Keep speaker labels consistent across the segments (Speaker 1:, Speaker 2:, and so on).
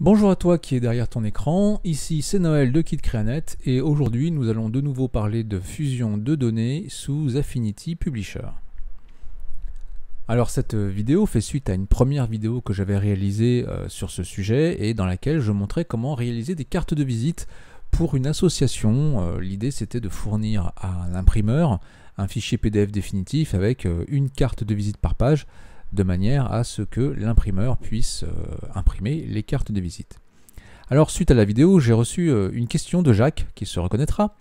Speaker 1: Bonjour à toi qui est derrière ton écran, ici c'est Noël de KitCreaNet et aujourd'hui nous allons de nouveau parler de fusion de données sous Affinity Publisher. Alors cette vidéo fait suite à une première vidéo que j'avais réalisée sur ce sujet et dans laquelle je montrais comment réaliser des cartes de visite pour une association. L'idée c'était de fournir à l'imprimeur un fichier PDF définitif avec une carte de visite par page, de manière à ce que l'imprimeur puisse imprimer les cartes de visite. Alors suite à la vidéo, j'ai reçu une question de Jacques, qui se reconnaîtra,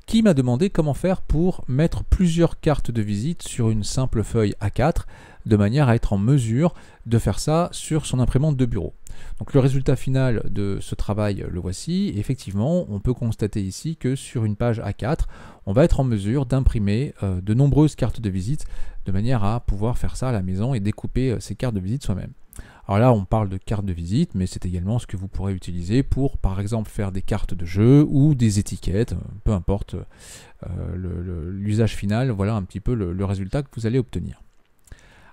Speaker 1: qui m'a demandé comment faire pour mettre plusieurs cartes de visite sur une simple feuille A4, de manière à être en mesure de faire ça sur son imprimante de bureau. Donc le résultat final de ce travail, le voici. Effectivement, on peut constater ici que sur une page A4, on va être en mesure d'imprimer de nombreuses cartes de visite, de manière à pouvoir faire ça à la maison et découper ces cartes de visite soi-même. Alors là, on parle de cartes de visite, mais c'est également ce que vous pourrez utiliser pour, par exemple, faire des cartes de jeu ou des étiquettes, peu importe l'usage final, voilà un petit peu le résultat que vous allez obtenir.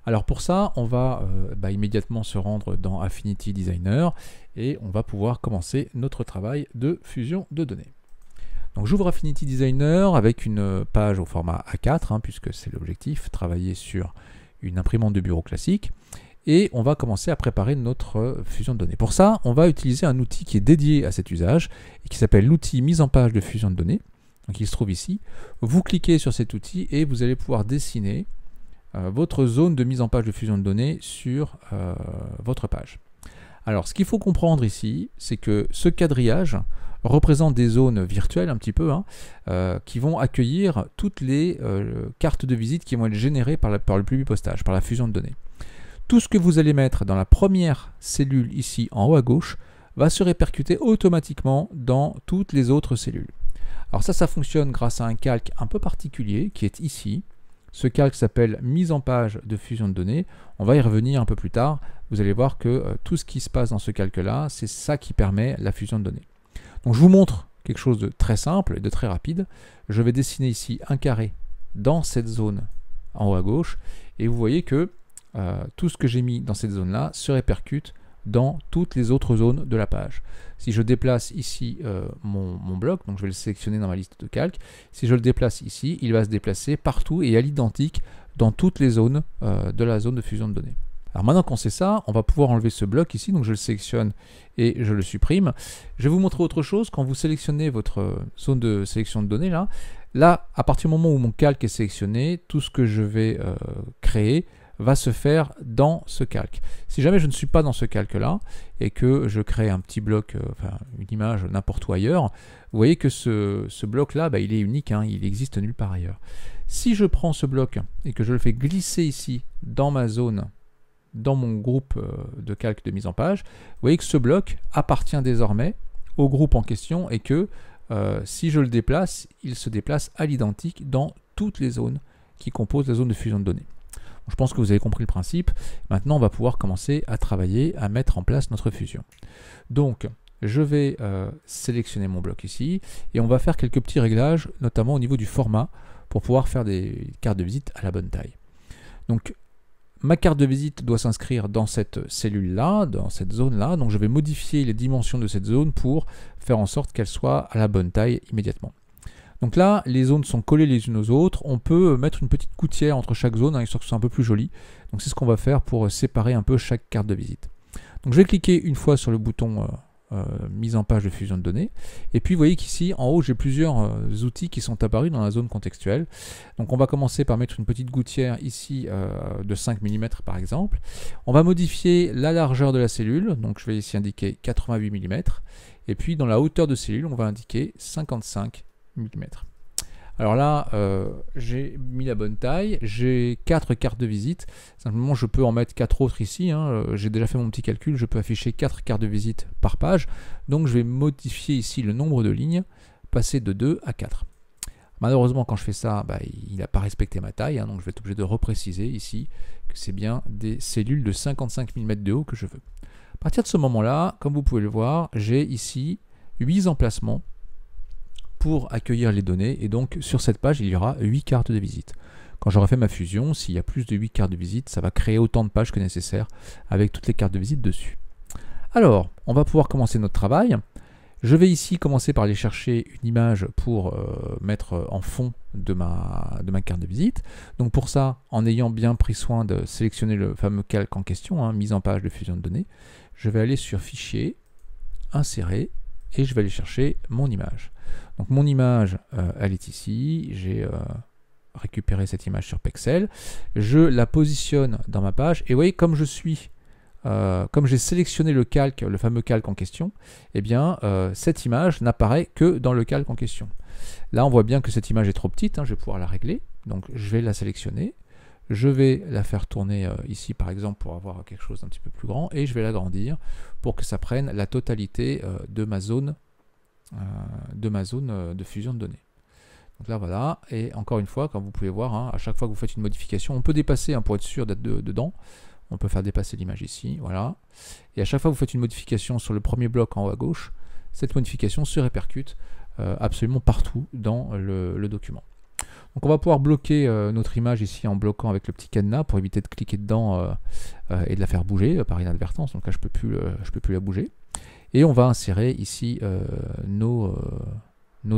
Speaker 1: Alors pour ça, on va immédiatement se rendre dans Affinity Designer et on va pouvoir commencer notre travail de fusion de données. Donc j'ouvre Affinity Designer avec une page au format A4, puisque c'est l'objectif, travailler sur une imprimante de bureau classique. Et on va commencer à préparer notre fusion de données. Pour ça, on va utiliser un outil qui est dédié à cet usage et qui s'appelle l'outil mise en page de fusion de données. Donc il se trouve ici. Vous cliquez sur cet outil et vous allez pouvoir dessiner votre zone de mise en page de fusion de données sur votre page. Alors ce qu'il faut comprendre ici, c'est que ce quadrillage représente des zones virtuelles un petit peu, qui vont accueillir toutes les cartes de visite qui vont être générées par le publipostage, par la fusion de données. Tout ce que vous allez mettre dans la première cellule ici en haut à gauche va se répercuter automatiquement dans toutes les autres cellules. Alors ça fonctionne grâce à un calque un peu particulier qui est ici. Ce calque s'appelle mise en page de fusion de données. On va y revenir un peu plus tard. Vous allez voir que tout ce qui se passe dans ce calque-là, c'est ça qui permet la fusion de données. Donc je vous montre quelque chose de très simple et de très rapide. Je vais dessiner ici un carré dans cette zone en haut à gauche et vous voyez que tout ce que j'ai mis dans cette zone-là se répercute dans toutes les autres zones de la page. Si je déplace ici mon bloc, donc je vais le sélectionner dans ma liste de calques, si je le déplace ici, il va se déplacer partout et à l'identique dans toutes les zones de la zone de fusion de données. Alors maintenant qu'on sait ça, on va pouvoir enlever ce bloc ici, donc je le sélectionne et je le supprime. Je vais vous montrer autre chose. Quand vous sélectionnez votre zone de sélection de données, là, à partir du moment où mon calque est sélectionné, tout ce que je vais créer va se faire dans ce calque. Si jamais je ne suis pas dans ce calque-là et que je crée un petit bloc, une image n'importe où ailleurs, vous voyez que ce bloc-là, il est unique, il existe nulle part ailleurs. Si je prends ce bloc et que je le fais glisser ici dans ma zone, dans mon groupe de calque de mise en page, vous voyez que ce bloc appartient désormais au groupe en question et que si je le déplace, il se déplace à l'identique dans toutes les zones qui composent la zone de fusion de données. Je pense que vous avez compris le principe. Maintenant, on va pouvoir commencer à travailler, à mettre en place notre fusion. Donc, je vais sélectionner mon bloc ici et on va faire quelques petits réglages, notamment au niveau du format, pour pouvoir faire des cartes de visite à la bonne taille. Donc, ma carte de visite doit s'inscrire dans cette cellule-là, dans cette zone-là. Donc, je vais modifier les dimensions de cette zone pour faire en sorte qu'elle soit à la bonne taille immédiatement. Donc là, les zones sont collées les unes aux autres. On peut mettre une petite gouttière entre chaque zone, histoire que ce soit un peu plus joli. Donc c'est ce qu'on va faire pour séparer un peu chaque carte de visite. Donc je vais cliquer une fois sur le bouton mise en page de fusion de données. Et puis vous voyez qu'ici, en haut, j'ai plusieurs outils qui sont apparus dans la zone contextuelle. Donc on va commencer par mettre une petite gouttière ici de 5 mm par exemple. On va modifier la largeur de la cellule. Donc je vais ici indiquer 88 mm. Et puis dans la hauteur de cellule, on va indiquer 55 mm. Alors là, j'ai mis la bonne taille, j'ai 4 cartes de visite, simplement je peux en mettre 4 autres ici, j'ai déjà fait mon petit calcul, je peux afficher 4 cartes de visite par page, donc je vais modifier ici le nombre de lignes, passer de 2 à 4. Malheureusement quand je fais ça, il n'a pas respecté ma taille, donc je vais être obligé de repréciser ici que c'est bien des cellules de 55 mm de haut que je veux. À partir de ce moment-là, comme vous pouvez le voir, j'ai ici 8 emplacements pour accueillir les données et donc sur cette page il y aura 8 cartes de visite. Quand j'aurai fait ma fusion, s'il y a plus de 8 cartes de visite, ça va créer autant de pages que nécessaire avec toutes les cartes de visite dessus. Alors, on va pouvoir commencer notre travail. Je vais ici commencer par aller chercher une image pour mettre en fond de ma carte de visite. Donc pour ça, en ayant bien pris soin de sélectionner le fameux calque en question, mise en page de fusion de données, je vais aller sur Fichier, Insérer, et je vais aller chercher mon image. Donc mon image, elle est ici. J'ai récupéré cette image sur Pexel. Je la positionne dans ma page. Et vous voyez, comme j'ai sélectionné le calque, le fameux calque en question, eh bien, cette image n'apparaît que dans le calque en question. Là, on voit bien que cette image est trop petite. Je vais pouvoir la régler. Donc, je vais la sélectionner. Je vais la faire tourner ici, par exemple, pour avoir quelque chose d'un petit peu plus grand. Et je vais l'agrandir pour que ça prenne la totalité de ma zone de fusion de données. Donc là, voilà. Et encore une fois, comme vous pouvez voir, à chaque fois que vous faites une modification, on peut dépasser pour être sûr d'être dedans. On peut faire dépasser l'image ici, voilà. Et à chaque fois que vous faites une modification sur le premier bloc en haut à gauche, cette modification se répercute absolument partout dans le document. Donc on va pouvoir bloquer notre image ici en bloquant avec le petit cadenas pour éviter de cliquer dedans et de la faire bouger par inadvertance. Donc là, je peux plus la bouger. Et on va insérer ici nos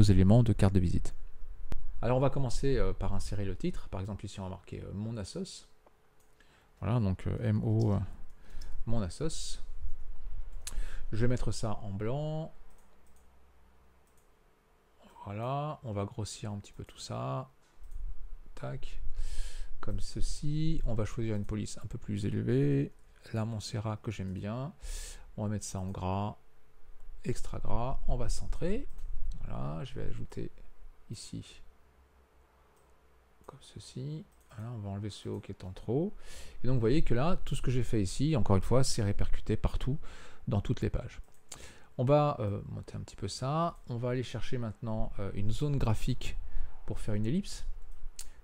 Speaker 1: éléments de carte de visite. Alors on va commencer par insérer le titre. Par exemple, ici on va marquer Mon Assos. Voilà, donc MO, Mon Assos. Je vais mettre ça en blanc. Voilà, on va grossir un petit peu tout ça. Tac, comme ceci. On va choisir une police un peu plus élevée. La Montserrat que j'aime bien. On va mettre ça en gras, extra gras. On va centrer. Voilà, je vais ajouter ici, comme ceci. Voilà, on va enlever ce haut qui est en trop. Et donc vous voyez que là, tout ce que j'ai fait ici, encore une fois, c'est répercuté partout dans toutes les pages. On va monter un petit peu ça. On va aller chercher maintenant une zone graphique pour faire une ellipse.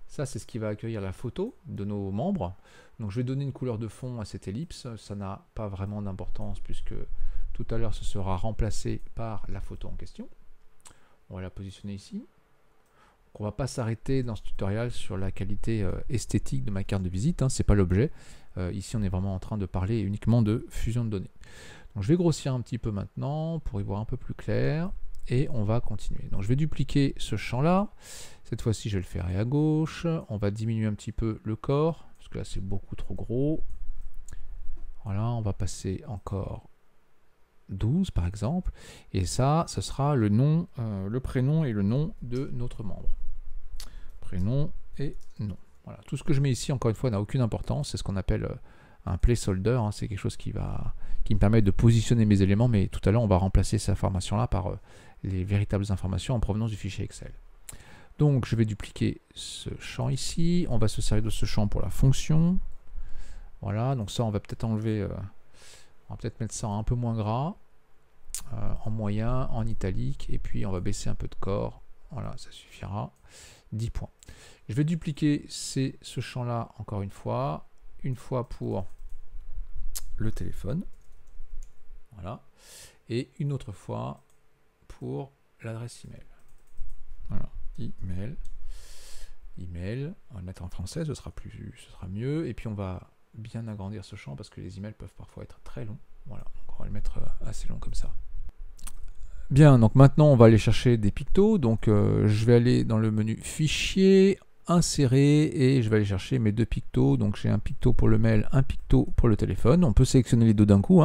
Speaker 1: Ça, c'est ce qui va accueillir la photo de nos membres. Donc je vais donner une couleur de fond à cette ellipse. Ça n'a pas vraiment d'importance puisque tout à l'heure, ce sera remplacé par la photo en question. On va la positionner ici. On ne va pas s'arrêter dans ce tutoriel sur la qualité esthétique de ma carte de visite, ce n'est pas l'objet. Ici, on est vraiment en train de parler uniquement de fusion de données. Donc, je vais grossir un petit peu maintenant pour y voir un peu plus clair et on va continuer. Donc, je vais dupliquer ce champ-là. Cette fois-ci, je vais le faire à gauche. On va diminuer un petit peu le corps parce que là, c'est beaucoup trop gros. Voilà, on va passer encore 12 par exemple. Et ça, ce sera le nom, le prénom et le nom de notre membre. Prénom et nom. Voilà. Tout ce que je mets ici, encore une fois, n'a aucune importance. C'est ce qu'on appelle un placeholder. C'est quelque chose qui me permet de positionner mes éléments, mais tout à l'heure, on va remplacer cette information-là par les véritables informations en provenance du fichier Excel. Donc, je vais dupliquer ce champ ici. On va se servir de ce champ pour la fonction. Voilà, donc ça, on va peut-être enlever, on va peut-être mettre ça en un peu moins gras, en moyen, en italique, et puis on va baisser un peu de corps. Voilà, ça suffira. 10 points. Je vais dupliquer ce champ-là encore une fois pour le téléphone. Voilà. Et une autre fois pour l'adresse email. Voilà. Email. On va le mettre en français, ce sera mieux. Et puis on va bien agrandir ce champ parce que les emails peuvent parfois être très longs. Voilà. Donc on va le mettre assez long comme ça. Bien, donc maintenant on va aller chercher des pictos. Donc je vais aller dans le menu Fichier, Insérer et je vais aller chercher mes deux pictos. Donc j'ai un picto pour le mail, un picto pour le téléphone. On peut sélectionner les deux d'un coup.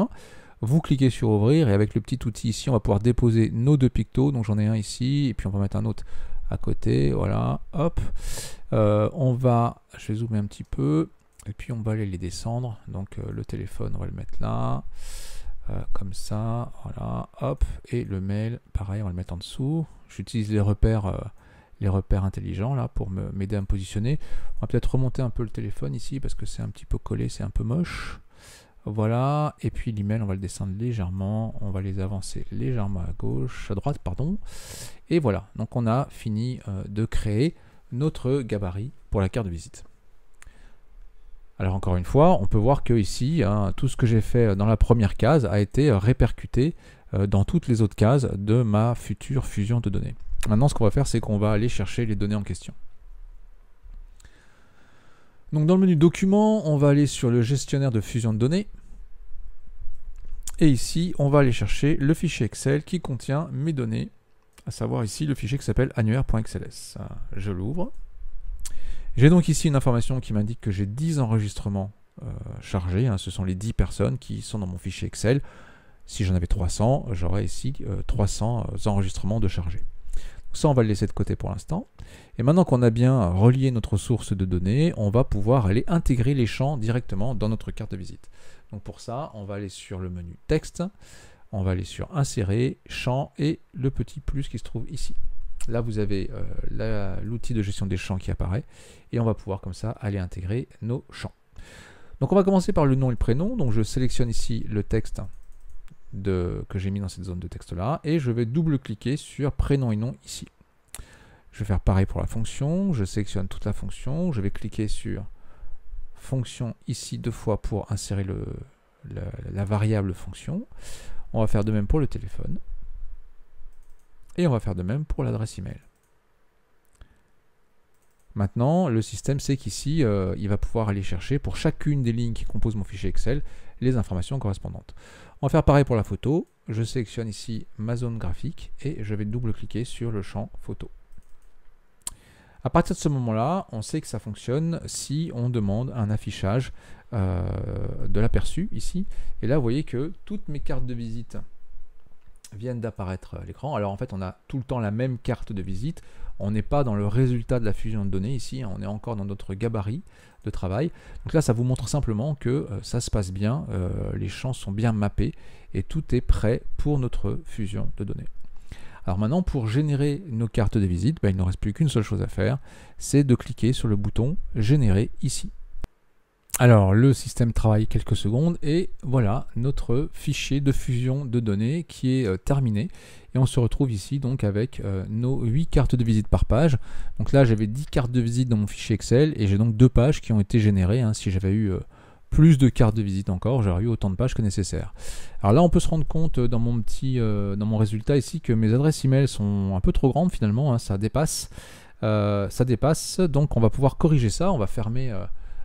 Speaker 1: Vous cliquez sur Ouvrir et avec le petit outil ici, on va pouvoir déposer nos deux pictos. Donc j'en ai un ici et puis on va mettre un autre à côté. Voilà, hop. Je vais zoomer un petit peu et puis on va aller les descendre. Donc le téléphone, on va le mettre là. Comme ça, voilà, hop, et le mail, pareil, on va le mettre en dessous. J'utilise les repères intelligents là pour m'aider à me positionner. On va peut-être remonter un peu le téléphone ici parce que c'est un petit peu collé, c'est un peu moche. Voilà, et puis l'email, on va le descendre légèrement, on va les avancer légèrement à droite, pardon. Et voilà, donc on a fini de créer notre gabarit pour la carte de visite. Alors encore une fois, on peut voir que ici, tout ce que j'ai fait dans la première case a été répercuté dans toutes les autres cases de ma future fusion de données. Maintenant, ce qu'on va faire, c'est qu'on va aller chercher les données en question. Donc dans le menu Documents, on va aller sur le gestionnaire de fusion de données. Et ici, on va aller chercher le fichier Excel qui contient mes données, à savoir ici le fichier qui s'appelle annuaire.xls. Je l'ouvre. J'ai donc ici une information qui m'indique que j'ai 10 enregistrements chargés. Ce sont les 10 personnes qui sont dans mon fichier Excel. Si j'en avais 300, j'aurais ici 300 enregistrements de chargés. Ça, on va le laisser de côté pour l'instant. Et maintenant qu'on a bien relié notre source de données, on va pouvoir aller intégrer les champs directement dans notre carte de visite. Donc pour ça, on va aller sur le menu texte, on va aller sur insérer, champs et le petit plus qui se trouve ici. Là, vous avez l'outil de gestion des champs qui apparaît et on va pouvoir comme ça aller intégrer nos champs. Donc on va commencer par le nom et le prénom. Donc je sélectionne ici le texte que j'ai mis dans cette zone de texte là et je vais double-cliquer sur prénom et nom ici. Je vais faire pareil pour la fonction, je sélectionne toute la fonction, je vais cliquer sur fonction ici 2 fois pour insérer la variable fonction. On va faire de même pour le téléphone et on va faire de même pour l'adresse email. Maintenant, le système sait qu'ici, il va pouvoir aller chercher pour chacune des lignes qui composent mon fichier Excel les informations correspondantes. On va faire pareil pour la photo. Je sélectionne ici ma zone graphique et je vais double-cliquer sur le champ photo. À partir de ce moment-là, on sait que ça fonctionne si on demande un affichage de l'aperçu ici. Et là, vous voyez que toutes mes cartes de visite viennent d'apparaître à l'écran. Alors en fait, on a tout le temps la même carte de visite. On n'est pas dans le résultat de la fusion de données ici, on est encore dans notre gabarit de travail. Donc là, ça vous montre simplement que ça se passe bien, les champs sont bien mappés et tout est prêt pour notre fusion de données. Alors maintenant, pour générer nos cartes de visite, il ne reste plus qu'une seule chose à faire, c'est de cliquer sur le bouton « Générer » ici. Alors, le système travaille quelques secondes et voilà notre fichier de fusion de données qui est terminé. Et on se retrouve ici donc avec nos 8 cartes de visite par page. Donc là, j'avais 10 cartes de visite dans mon fichier Excel et j'ai donc 2 pages qui ont été générées. Si j'avais eu plus de cartes de visite encore, j'aurais eu autant de pages que nécessaire. Alors là, on peut se rendre compte dans mon résultat ici que mes adresses email sont un peu trop grandes finalement, ça dépasse. Donc on va pouvoir corriger ça, on va fermer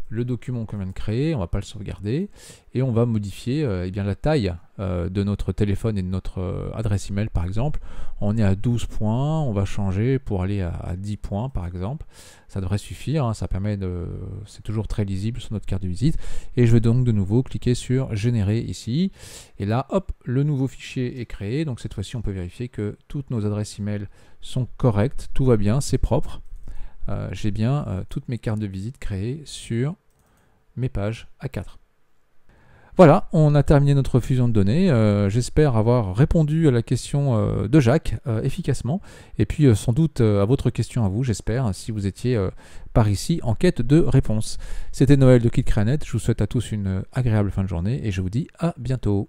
Speaker 1: le document qu'on vient de créer, on ne va pas le sauvegarder, et on va modifier la taille de notre téléphone et de notre adresse email par exemple. On est à 12 points, on va changer pour aller à 10 points par exemple. Ça devrait suffire, ça permet c'est toujours très lisible sur notre carte de visite. Et je vais donc de nouveau cliquer sur générer ici, et là hop, le nouveau fichier est créé. Donc cette fois-ci on peut vérifier que toutes nos adresses email sont correctes, tout va bien, c'est propre. J'ai bien toutes mes cartes de visite créées sur mes pages A4. Voilà, on a terminé notre fusion de données. J'espère avoir répondu à la question de Jacques efficacement. Et puis sans doute à votre question à vous, j'espère, si vous étiez par ici en quête de réponse. C'était Noël de KitCreaNet. Je vous souhaite à tous une agréable fin de journée et je vous dis à bientôt.